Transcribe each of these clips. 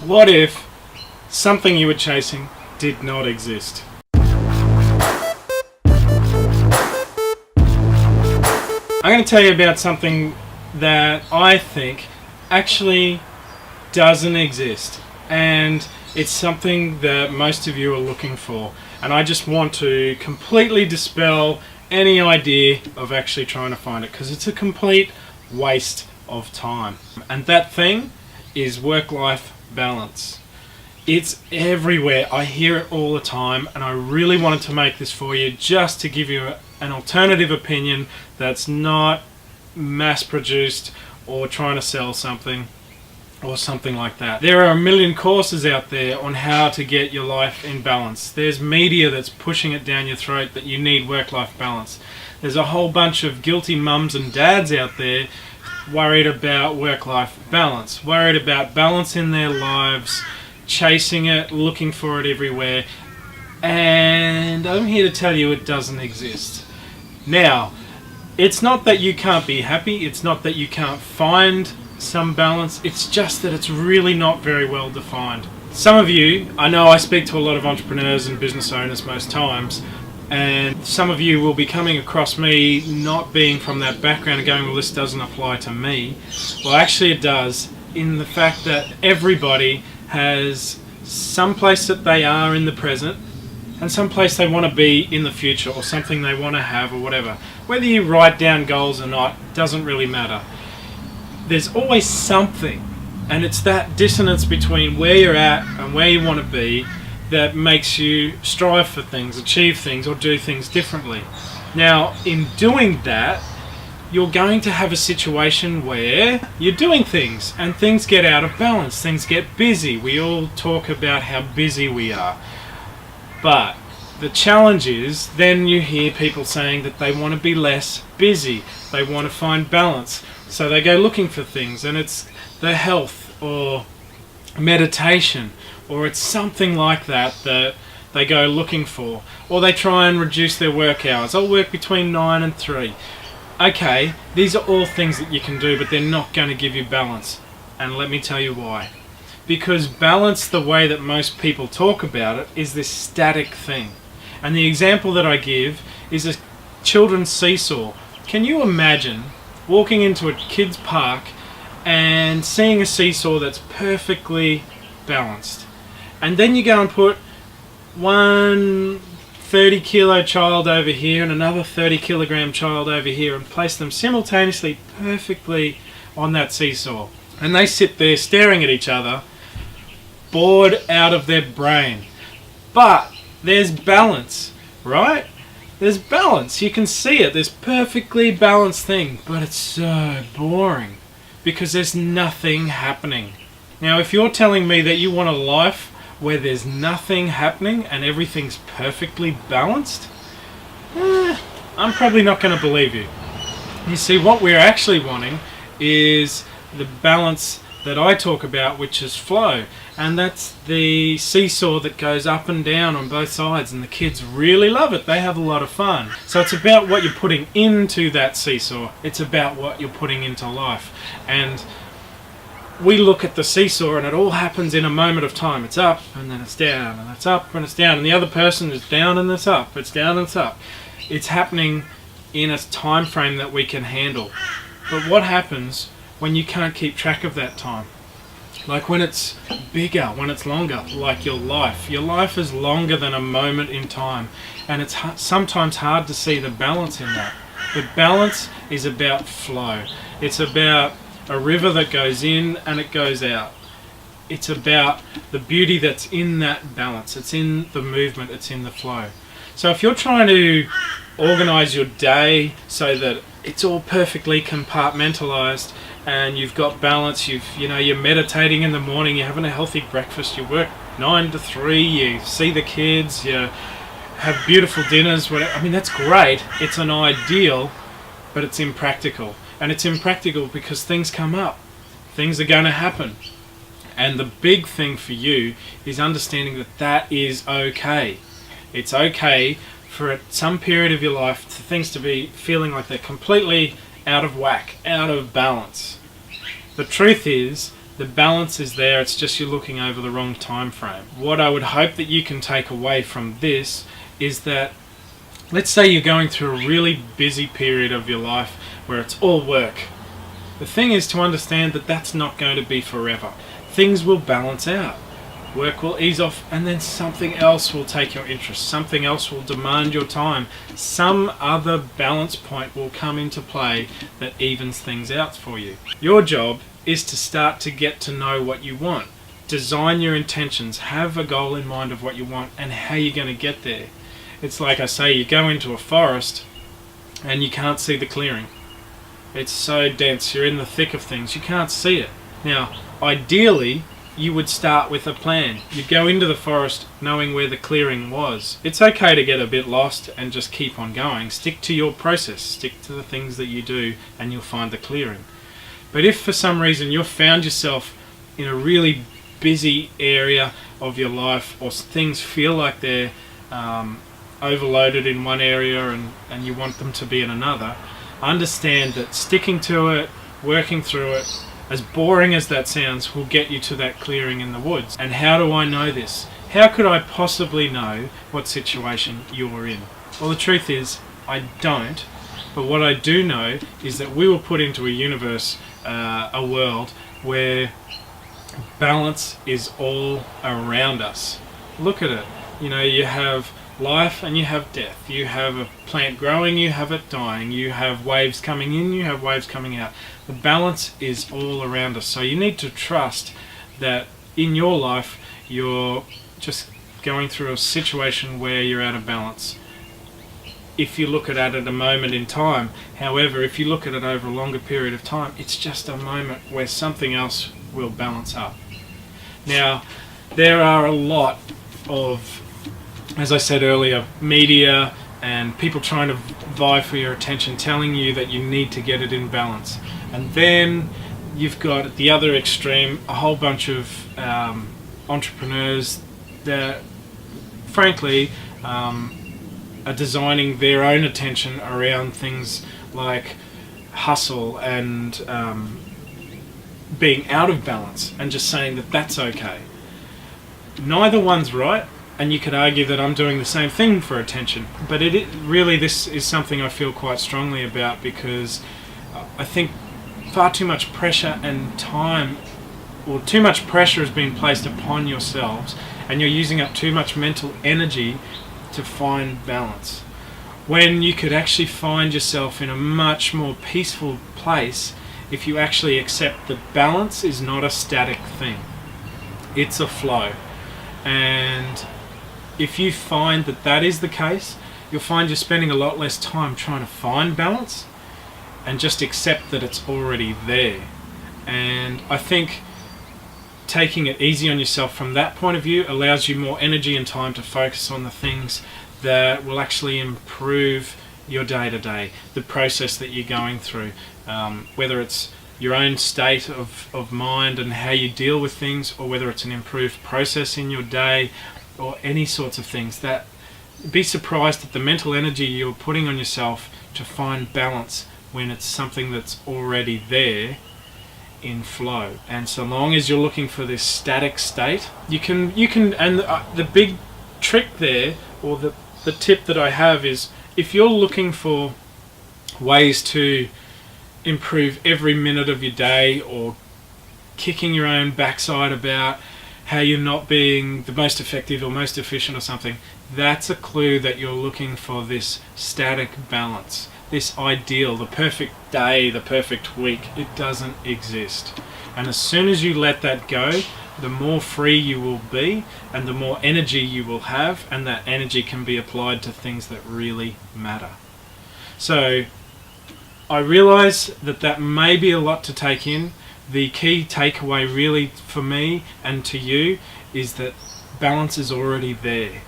What if something you were chasing did not exist? I'm going to tell you about something that I think actually doesn't exist, and it's something that most of you are looking for, and I just want to completely dispel any idea of actually trying to find it, because it's a complete waste of time. And that thing is work-life balance. It's everywhere. I hear it all the time, and I really wanted to make this for you just to give you an alternative opinion that's not mass-produced or trying to sell something or something like that. There are a million courses out there on how to get your life in balance. There's media that's pushing it down your throat that you need work-life balance. There's a whole bunch of guilty mums and dads out there worried about work-life balance, worried about balance in their lives, chasing it, looking for it everywhere, and I'm here to tell you it doesn't exist. Now, it's not that you can't be happy, it's not that you can't find some balance, it's just that it's really not very well defined. Some of you, I know I speak to a lot of entrepreneurs and business owners most times, and some of you will be coming across me not being from that background and going, well, this doesn't apply to me. Well, actually it does, in the fact that everybody has some place that they are in the present and some place they want to be in the future, or something they want to have, or whatever. Whether you write down goals or not doesn't really matter. There's always something, and it's that dissonance between where you're at and where you want to be that makes you strive for things, achieve things, or do things differently. Now, in doing that, you're going to have a situation where you're doing things and things get out of balance, things get busy. We all talk about how busy we are. But the challenge is, then you hear people saying that they want to be less busy, they want to find balance. So they go looking for things, and it's the health or meditation, or it's something like that that they go looking for. Or they try and reduce their work hours. I'll work between 9 and 3. Okay, these are all things that you can do, but they're not going to give you balance. And let me tell you why. Because balance, the way that most people talk about it, is this static thing. And the example that I give is a children's seesaw. Can you imagine walking into a kid's park and seeing a seesaw that's perfectly balanced? And then you go and put one 30-kilo child over here and another 30-kilogram child over here and place them simultaneously perfectly on that seesaw. And they sit there staring at each other, bored out of their brain. But there's balance, right? There's balance. You can see it. This perfectly balanced thing. But it's so boring because there's nothing happening. Now, if you're telling me that you want a life where there's nothing happening and everything's perfectly balanced, I'm probably not going to believe you. You see, what we're actually wanting is the balance that I talk about, which is flow, and that's the seesaw that goes up and down on both sides, and the kids really love it. They have a lot of fun. So it's about what you're putting into that seesaw. It's about what you're putting into life. And we look at the seesaw and it all happens in a moment of time. It's up and then it's down, and it's up and it's down, and the other person is down and it's up, it's down and it's up. It's happening in a time frame that we can handle. But what happens when you can't keep track of that time? Like when it's bigger, when it's longer, like your life. Your life is longer than a moment in time, and it's sometimes hard to see the balance in that. But balance is about flow. It's about a river that goes in and it goes out. It's about the beauty that's in that balance. It's in the movement, it's in the flow. So if you're trying to organize your day so that it's all perfectly compartmentalized and you've got balance, you're meditating in the morning, you're having a healthy breakfast, you work 9 to 3, you see the kids, you have beautiful dinners, whatever. I mean, that's great. It's an ideal, but it's impractical. And it's impractical because things come up. Things are going to happen. And the big thing for you is understanding that that is okay. It's okay for at some period of your life for things to be feeling like they're completely out of whack, out of balance. The truth is The balance is there, it's just you're looking over the wrong time frame. What I would hope that you can take away from this is that, let's say you're going through a really busy period of your life where it's all work. The thing is to understand that that's not going to be forever. Things will balance out. Work will ease off, and then something else will take your interest. Something else will demand your time. Some other balance point will come into play that evens things out for you. Your job is to start to get to know what you want. Design your intentions. Have a goal in mind of what you want and how you're going to get there. It's like I say, you go into a forest and you can't see the clearing. It's so dense, you're in the thick of things, you can't see it. Now, ideally, you would start with a plan. You'd go into the forest knowing where the clearing was. It's okay to get a bit lost and just keep on going. Stick to your process, stick to the things that you do, and you'll find the clearing. But if for some reason you've found yourself in a really busy area of your life, or things feel like they're overloaded in one area and you want them to be in another, understand that sticking to it, working through it, as boring as that sounds, will get you to that clearing in the woods. And how do I know this? How could I possibly know what situation you're in? Well, the truth is, I don't. But what I do know is that we were put into a universe, a world, where balance is all around us. Look at it. You know, you have life and you have death. You have a plant growing, you have it dying. You have waves coming in, you have waves coming out. The balance is all around us. So you need to trust that in your life you're just going through a situation where you're out of balance. If you look at it at a moment in time, however, if you look at it over a longer period of time, it's just a moment where something else will balance up. Now, there are a lot of, as I said earlier, media and people trying to vie for your attention, telling you that you need to get it in balance. And then you've got at the other extreme a whole bunch of entrepreneurs that, frankly, are designing their own attention around things like hustle and being out of balance, and just saying that that's okay. Neither one's right. And you could argue that I'm doing the same thing for attention. But really, this is something I feel quite strongly about, because I think far too much pressure and time, or too much pressure is being placed upon yourselves, and you're using up too much mental energy to find balance. When you could actually find yourself in a much more peaceful place if you actually accept that balance is not a static thing. It's a flow. And if you find that that is the case, you'll find you're spending a lot less time trying to find balance and just accept that it's already there. And I think taking it easy on yourself from that point of view allows you more energy and time to focus on the things that will actually improve your day-to-day, the process that you're going through, whether it's your own state of mind and how you deal with things, or whether it's an improved process in your day, or any sorts of things. That be surprised at the mental energy you're putting on yourself to find balance when it's something that's already there in flow. And so long as you're looking for this static state, you can and the big trick there, or the tip that I have, is if you're looking for ways to improve every minute of your day, or kicking your own backside about how you're not being the most effective or most efficient or something, that's a clue that you're looking for this static balance, this ideal, the perfect day, the perfect week. It doesn't exist. And as soon as you let that go, the more free you will be, and the more energy you will have, and that energy can be applied to things that really matter. So I realize that may be a lot to take in. The key takeaway really for me and to you is that balance is already there.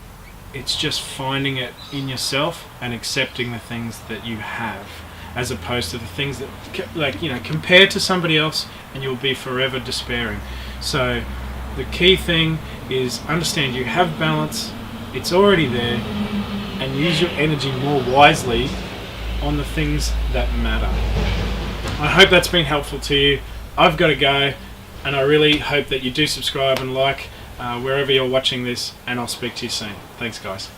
It's just finding it in yourself and accepting the things that you have, as opposed to the things that, compare to somebody else and you'll be forever despairing. So the key thing is understand you have balance, it's already there, and use your energy more wisely on the things that matter. I hope that's been helpful to you. I've got to go. and I really hope that you do subscribe and like wherever you're watching this, and I'll speak to you soon. Thanks, guys.